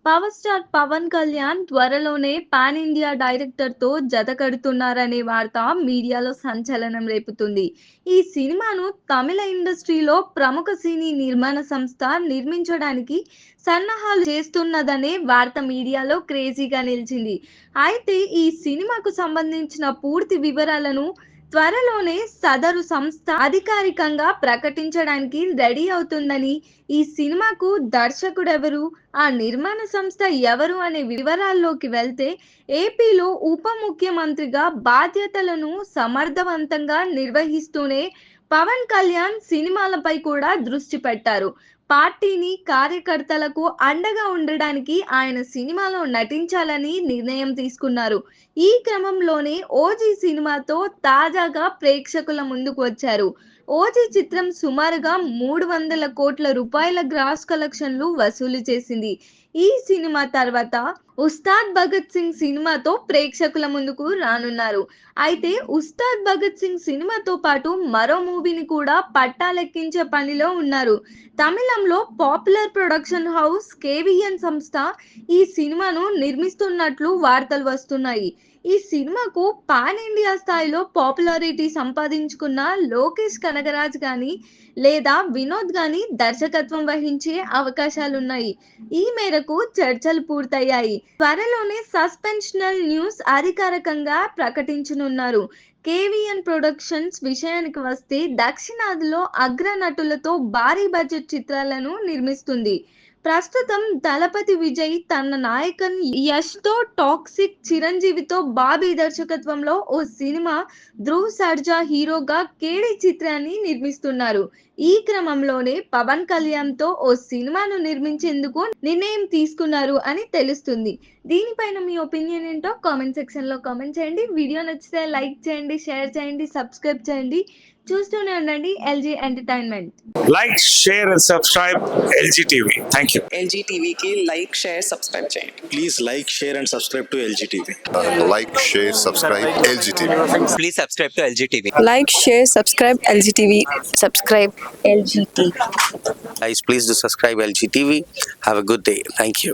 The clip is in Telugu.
పవర్ స్టార్ పవన్ కళ్యాణ్ త్వరలోనే పాన్ ఇండియా డైరెక్టర్‌తో జతకడుతున్నారనే వార్త మీడియాలో సంచలనం రేపుతుంది. ఈ సినిమాను తమిళ ఇండస్ట్రీలో ప్రముఖ సినీ నిర్మాణ సంస్థ నిర్మించడానికి సన్నాహాలు చేస్తున్నదనే వార్త మీడియాలో క్రేజీగా నిలిచింది. అయితే ఈ సినిమాకు సంబంధించిన పూర్తి వివరాలను త్వరలోనే సదరు సంస్థ అధికారికంగా ప్రకటించడానికి రెడీ అవుతుందని, ఈ సినిమాకు దర్శకుడెవరు, ఆ నిర్మాణ సంస్థ ఎవరు అనే వివరాల్లోకి వెళ్తే, ఏపీలో ఉప ముఖ్యమంత్రిగా బాధ్యతలను సమర్థవంతంగా నిర్వహిస్తూనే పవన్ కళ్యాణ్ సినిమాలపై కూడా దృష్టి పెట్టారు. పార్టీని, కార్యకర్తలకు అండగా ఉండడానికి ఆయన సినిమాలో నటించాలని నిర్ణయం తీసుకున్నారు. ఈ క్రమంలోనే 'ఓజీ' సినిమాతో తాజాగా ప్రేక్షకుల ముందుకు వచ్చారు. 'ఓజీ' చిత్రం సుమారుగా 300 కోట్ల రూపాయల గ్రాస్ కలెక్షన్లు వసూలు చేసింది. ఈ సినిమా తర్వాత 'ఉస్తాద్ భగత్ సింగ్' సినిమాతో ప్రేక్షకుల ముందుకు రానున్నారు. అయితే 'ఉస్తాద్ భగత్ సింగ్' సినిమాతో పాటు మరో మూవీని కూడా పట్టాలెక్కించే పనిలో ఉన్నారు. తమిళంలో పాపులర్ ప్రొడక్షన్ హౌస్ కేవీఎన్ సంస్థ ఈ సినిమాను నిర్మిస్తున్నట్లు వార్తలు వస్తున్నాయి. ఈ సినిమాకు పాన్ ఇండియా స్థాయిలో పాపులారిటీ సంపాదించుకున్న లోకేష్ కనగరాజ్ గాని లేదా వినోద్ గాని దర్శకత్వం వహించే అవకాశాలున్నాయి. ఈ మేరకు చర్చలు పూర్తయ్యాయి. త్వరలోనే సస్పెన్షనల్ న్యూస్ అధికారికంగా ప్రకటించనున్నారు. కేవీఎన్ ప్రొడక్షన్స్ విషయానికి వస్తే దక్షిణాదిలో అగ్ర నటులతో భారీ బడ్జెట్ చిత్రాలను నిర్మిస్తుంది. ప్రస్తుతం దళపతి విజయ్ తన నాయకన్ యష్‌తో టాక్సిక్, చిరంజీవితో బాబీ దర్శకత్వంలో ఓ సినిమా, ధ్రువ్ సర్జా హీరోగా కేడీ చిత్రాన్ని నిర్మిస్తున్నారు. ఈ క్రమంలోనే పవన్ కళ్యాణ్‌తో ఓ సినిమాను నిర్మించేందుకు నిర్ణయం తీసుకున్నారు అని తెలుస్తుంది. దీనిపైన మీ ఒపీనియన్ ఏంటో కామెంట్ సెక్షన్‌లో కామెంట్ చేయండి. వీడియో నచ్చితే లైక్ చేయండి, షేర్ చేయండి, సబ్స్క్రైబ్ చేయండి. చూస్తూనే ఉండండి LG entertainment. Like, share and subscribe LG TV. Thank you. LG TV की like, share, subscribe చేయండి. Please like, share and subscribe to LG TV. Like, share, subscribe LG TV. Please subscribe to LG TV. Like, share, subscribe LG TV. Subscribe LG TV. Guys, please do subscribe LG TV. Have a good day. Thank you.